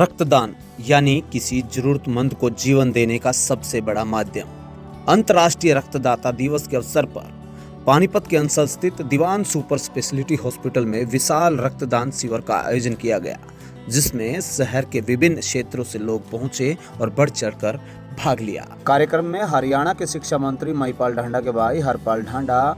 रक्तदान यानी किसी जरूरतमंद को जीवन देने का सबसे बड़ा माध्यम। अंतर्राष्ट्रीय रक्तदाता दिवस के अवसर पर पानीपत के अंचल स्थित दीवान सुपर स्पेशलिटी हॉस्पिटल में विशाल रक्तदान शिविर का आयोजन किया गया, जिसमें शहर के विभिन्न क्षेत्रों से लोग पहुंचे और बढ़ चढ़कर भाग लिया। कार्यक्रम में हरियाणा के शिक्षा मंत्री महिपाल ढांडा के भाई हरपाल ढांडा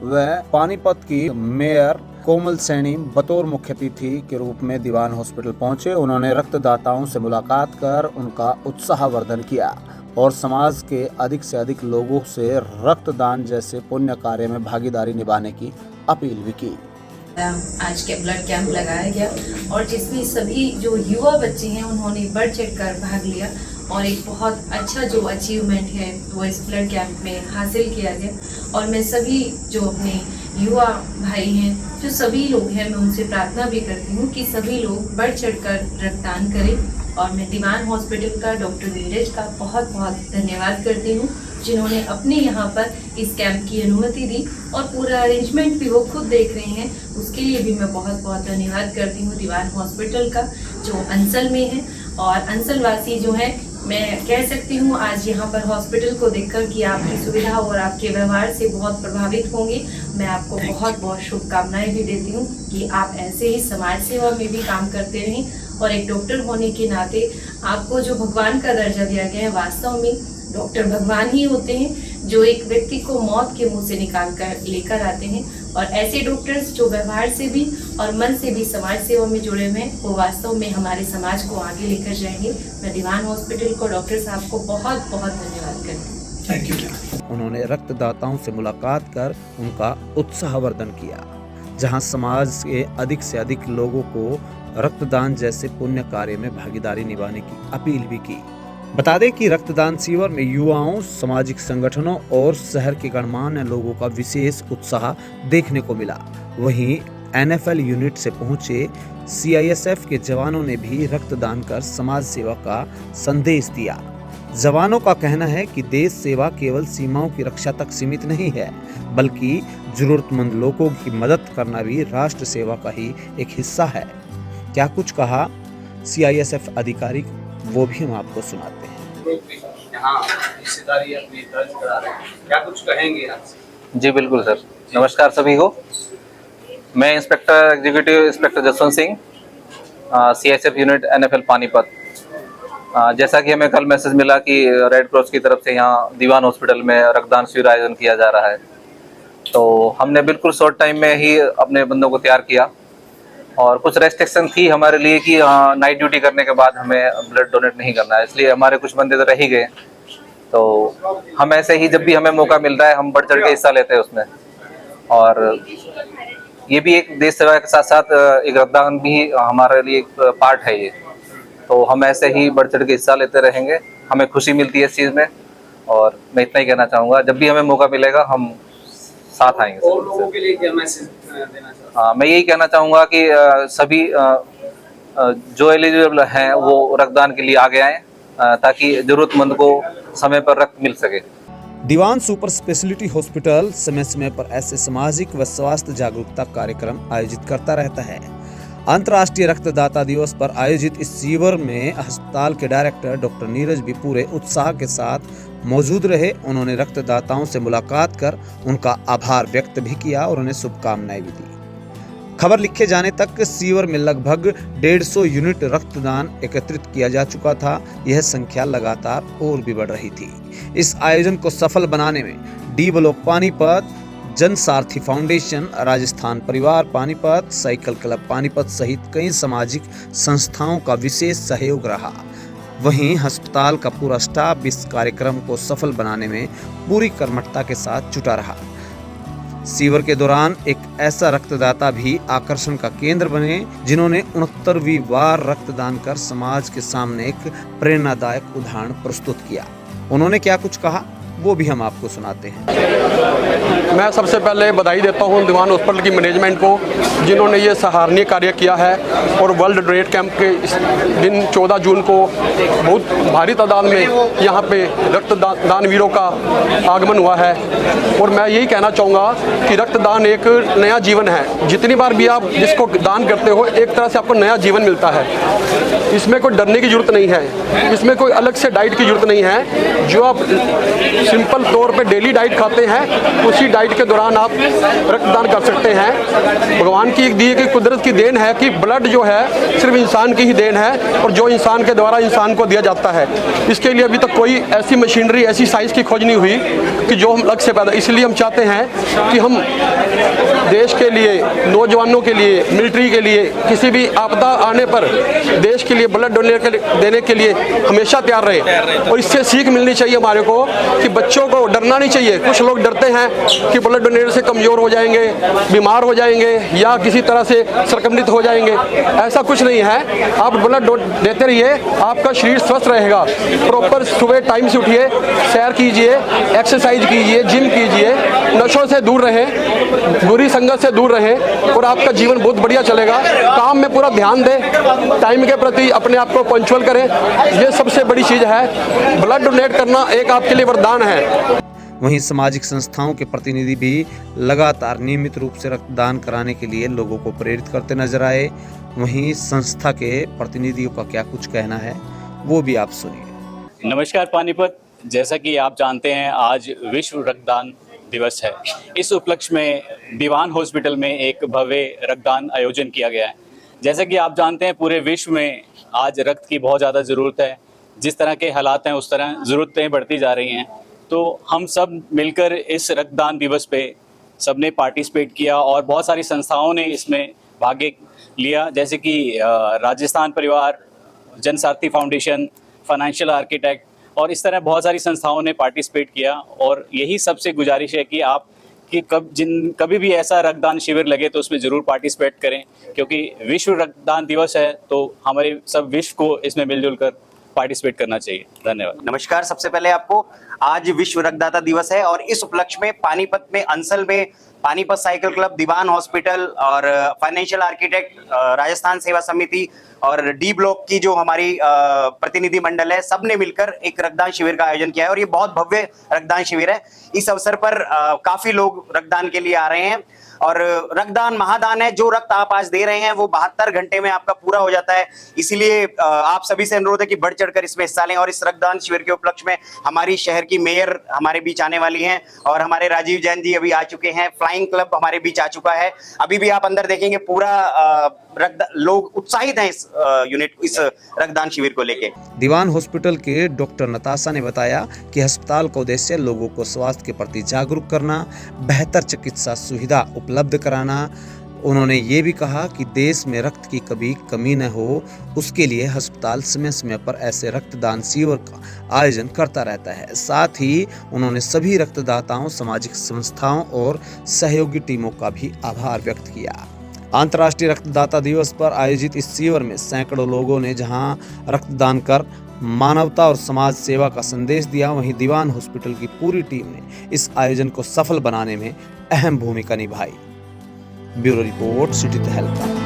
व पानीपत की मेयर कोमल सैनी बतौर मुख्य अतिथि के रूप में दीवान हॉस्पिटल पहुंचे। उन्होंने रक्तदाताओं से मुलाकात कर उनका उत्साहवर्धन किया और समाज के अधिक से अधिक लोगों से रक्तदान जैसे पुण्य कार्य में भागीदारी निभाने की अपील भी की। आज के ब्लड कैंप लगाया गया और जिसमें सभी जो युवा बच्चे हैं उन्होंने बढ़ चढ़कर भाग लिया और एक बहुत अच्छा जो अचीवमेंट है वो इस ब्लड कैंप में हासिल किया गया। और मैं सभी जो अपने युवा भाई हैं, जो सभी लोग हैं, मैं उनसे प्रार्थना भी करती हूँ कि सभी लोग बढ़ चढ़कर रक्तदान करें। और मैं दीवान हॉस्पिटल का डॉक्टर नीरज का बहुत बहुत धन्यवाद करती हूँ, जिन्होंने अपने यहाँ पर इस कैंप की अनुमति दी और पूरा अरेंजमेंट भी वो खुद देख रहे हैं। उसके लिए भी मैं बहुत बहुत धन्यवाद करती हूँ दीवान हॉस्पिटल का, जो अंचल में है। और अंचलवासी जो है, मैं कह सकती हूँ आज यहाँ पर हॉस्पिटल को देखकर कि आपकी सुविधा और आपके व्यवहार से बहुत प्रभावित होंगे। मैं आपको बहुत बहुत शुभकामनाएं भी देती हूँ कि आप ऐसे ही समाज सेवा में भी काम करते रहें। और एक डॉक्टर होने के नाते आपको जो भगवान का दर्जा दिया गया है, वास्तव में डॉक्टर भगवान ही होते हैं जो एक व्यक्ति को मौत के मुंह से निकाल कर लेकर आते हैं। और ऐसे डॉक्टर्स जो व्यवहार से भी और मन से भी समाज सेवा में जुड़े हुए हैं, वो वास्तव में हमारे समाज को आगे लेकर जाएंगे। मैं दीवान हॉस्पिटल को, डॉक्टर साहब को बहुत बहुत धन्यवाद करती हूँ। Thank you. उन्होंने रक्तदाताओं से मुलाकात कर उनका उत्साहवर्धन किया, जहां समाज के अधिक से अधिक लोगों को रक्तदान जैसे पुण्य कार्य में भागीदारी निभाने की अपील भी की। बता दें कि रक्तदान शिविर में युवाओं, सामाजिक संगठनों और शहर के गणमान्य लोगों का विशेष उत्साह देखने को मिला। वहीं NFL यूनिट से पहुंचे CISF के जवानों ने भी रक्तदान कर समाज सेवा का संदेश दिया। जवानों का कहना है कि देश सेवा केवल सीमाओं की रक्षा तक सीमित नहीं है, बल्कि जरूरतमंद लोगों की मदद करना भी राष्ट्र सेवा का ही एक हिस्सा है। क्या कुछ कहा CISF अधिकारी, वो भी हम आपको सुनाते हैं। यहाँ हिस्सेदारी अपनी दर्ज करा रहे हैं, क्या कुछ कहेंगे आपसे? जी बिल्कुल सर, नमस्कार सभी को। मैं inspector executive inspector Jaswant Singh, CISF unit NFL Panipat. जैसा कि हमें कल मैसेज मिला कि रेड क्रॉस की तरफ से यहाँ दीवान हॉस्पिटल में रक्तदान शिविर आयोजन किया जा रहा है, तो हमने बिल्कुल शॉर्ट टाइम में ही अपने बंदों को तैयार किया। और कुछ रेस्ट्रिक्शन थी हमारे लिए कि नाइट ड्यूटी करने के बाद हमें ब्लड डोनेट नहीं करना है, इसलिए हमारे कुछ बंदे तो रह ही गए। तो हम ऐसे ही जब भी हमें मौका मिल रहा है, हम बढ़ चढ़ के हिस्सा लेते हैं उसमें। और ये भी एक देश सेवा के साथ साथ एक रक्तदान भी हमारे लिए एक पार्ट है ये, तो हम ऐसे ही बढ़ चढ़ के हिस्सा लेते रहेंगे। हमें खुशी मिलती है इस चीज़ में, और मैं इतना ही कहना चाहूँगा, जब भी हमें मौका मिलेगा हम साथ आएंगे। और लोगों के लिए क्या मैसेज देना चाहते हैं? मैं यही कहना चाहूँगा कि सभी जो एलिजिबल हैं वो रक्तदान के लिए आगे आएँ, ताकि जरूरतमंद को समय पर रक्त मिल सके। दीवान सुपर स्पेशलिटी हॉस्पिटल समय समय पर ऐसे सामाजिक व स्वास्थ्य जागरूकता कार्यक्रम आयोजित करता रहता है। अंतर्राष्ट्रीय रक्तदाता दिवस पर आयोजित इस शिविर में अस्पताल के डायरेक्टर डॉक्टर नीरज भी पूरे उत्साह के साथ मौजूद रहे। उन्होंने रक्तदाताओं से मुलाकात कर उनका आभार व्यक्त भी किया और उन्हें शुभकामनाएं भी दी। खबर लिखे जाने तक शिविर में लगभग 150 यूनिट रक्तदान एकत्रित किया जा चुका था। यह संख्या लगातार और भी बढ़ रही थी। इस आयोजन को सफल बनाने में D block Panipat, Jansarthi foundation, Rajasthan Parivar Panipat, cycle club Panipat सहित कई सामाजिक संस्थाओं का विशेष सहयोग रहा। वहीं अस्पताल का पूरा स्टाफ इस कार्यक्रम को सफल बनाने में पूरी कर्मठता के साथ जुटा रहा। शिविर के दौरान एक ऐसा रक्तदाता भी आकर्षण का केंद्र बने, जिन्होंने 69वीं बार रक्तदान कर समाज के सामने एक प्रेरणादायक उदाहरण प्रस्तुत किया। उन्होंने क्या कुछ कहा, वो भी हम आपको सुनाते हैं। मैं सबसे पहले बधाई देता हूं दीवान हॉस्पिटल की मैनेजमेंट को, जिन्होंने ये सराहनीय कार्य किया है। और वर्ल्ड डोनेट कैंप के इस दिन 14 जून को बहुत भारी तादाद में यहाँ पे रक्तदान वीरों का आगमन हुआ है। और मैं यही कहना चाहूँगा कि रक्तदान एक नया जीवन है। जितनी बार भी आप जिसको दान करते हो, एक तरह से आपको नया जीवन मिलता है। इसमें कोई डरने की जरूरत नहीं है, इसमें कोई अलग से डाइट की जरूरत नहीं है। जो आप सिंपल तौर पे डेली डाइट खाते हैं, उसी डाइट के दौरान आप रक्तदान कर सकते हैं। भगवान की एक दी गई कुदरत की देन है कि ब्लड जो है सिर्फ इंसान की ही देन है, और जो इंसान के द्वारा इंसान को दिया जाता है। इसके लिए अभी तक कोई ऐसी मशीनरी, ऐसी साइंस की खोज नहीं हुई कि जो हम अलग से पैदा। इसलिए हम चाहते हैं कि हम देश के लिए, नौजवानों के लिए, मिलिट्री के लिए, किसी भी आपदा आने पर देश के लिए ब्लड डोनेट देने के लिए हमेशा तैयार रहे। और इससे सीख मिलनी चाहिए हमारे को कि बच्चों को डरना नहीं चाहिए। कुछ लोग डरते हैं कि ब्लड डोनेट से कमज़ोर हो जाएंगे, बीमार हो जाएंगे, या किसी तरह से संक्रमित हो जाएंगे। ऐसा कुछ नहीं है। आप ब्लड देते रहिए, आपका शरीर स्वस्थ रहेगा। प्रॉपर सुबह टाइम से उठिए, सैर कीजिए, एक्सरसाइज कीजिए, जिम कीजिए, नशों से दूर रहें, बुरी संगत से दूर रहें, और आपका जीवन बहुत बढ़िया चलेगा। काम में पूरा ध्यान दें, टाइम के प्रति अपने आप को पंक्चुअल करें। ये सबसे बड़ी चीज़ है। ब्लड डोनेट करना एक आपके लिए वरदान है। वहीं सामाजिक संस्थाओं के प्रतिनिधि भी लगातार नियमित रूप से रक्तदान कराने के लिए लोगों को प्रेरित करते नजर आए। वहीं संस्था के प्रतिनिधियों का क्या कुछ कहना है, वो भी आप सुनिए। नमस्कार पानीपत। जैसा कि आप जानते हैं, आज विश्व रक्तदान दिवस है। इस उपलक्ष्य में दीवान हॉस्पिटल में एक भव्य रक्तदान आयोजन किया गया है। जैसा कि आप जानते हैं, पूरे विश्व में आज रक्त की बहुत ज़्यादा ज़रूरत है। जिस तरह के हालात हैं, उस तरह ज़रूरतें बढ़ती जा रही हैं। तो हम सब मिलकर इस रक्तदान दिवस पे सबने पार्टिसिपेट किया, और बहुत सारी संस्थाओं ने इसमें भाग लिया, जैसे कि राजस्थान परिवार, जनसारथी फाउंडेशन, फाइनेंशियल आर्किटेक्ट, और इस तरह बहुत सारी संस्थाओं ने पार्टिसिपेट किया। और यही सबसे गुजारिश है कि आप कि कभी भी ऐसा रक्तदान शिविर लगे तो उसमें ज़रूर पार्टिसिपेट करें, क्योंकि विश्व रक्तदान दिवस है, तो हमारे सब विश्व को इसमें मिलजुल कर पार्टिसिपेट करना चाहिए। धन्यवाद। नमस्कार। सबसे पहले आपको आज विश्व रक्तदाता दिवस है, और इस उपलक्ष्य में पानीपत में अंसल में पानीपत साइकिल क्लब, दीवान हॉस्पिटल और फाइनेंशियल आर्किटेक्ट, राजस्थान सेवा समिति और डी ब्लॉक की जो हमारी प्रतिनिधि मंडल है, सबने मिलकर एक रक्तदान शिविर का आयोजन किया है। और ये बहुत भव्य रक्तदान शिविर है। इस अवसर पर काफी लोग रक्तदान के लिए आ रहे हैं। और रक्तदान महादान है। जो रक्त आप आज दे रहे हैं वो 72 घंटे में आपका पूरा हो जाता है। इसीलिए आप सभी से अनुरोध है कि बढ़ चढ़कर इसमें हिस्सा लें। और इस रक्तदान शिविर के उपलक्ष्य में हमारी शहर की मेयर हमारे बीच आने वाली हैं, और हमारे राजीव जैन जी अभी आ चुके हैं। फ्लाइंग क्लब हमारे बीच आ चुका है। अभी भी आप अंदर देखेंगे, पूरा लोग उत्साहित हैं इस रक्तदान शिविर को लेके। दीवान हॉस्पिटल के डॉक्टर नताशा ने बताया कि अस्पताल का उद्देश्य लोगों को स्वास्थ्य के प्रति जागरूक करना, बेहतर चिकित्सा सुविधा उपलब्ध कराना। उन्होंने ये भी कहा कि देश में रक्त की कभी कमी न हो, उसके लिए अस्पताल समय समय पर ऐसे रक्तदान शिविर का आयोजन करता रहता है। साथ ही उन्होंने सभी रक्तदाताओं, सामाजिक संस्थाओं और सहयोगी टीमों का भी आभार व्यक्त किया। अंतर्राष्ट्रीय रक्तदाता दिवस पर आयोजित इस शिविर में सैकड़ों लोगों ने जहां रक्तदान कर मानवता और समाज सेवा का संदेश दिया, वहीं दीवान हॉस्पिटल की पूरी टीम ने इस आयोजन को सफल बनाने में अहम भूमिका निभाई। ब्यूरो रिपोर्ट, सिटी तहलका।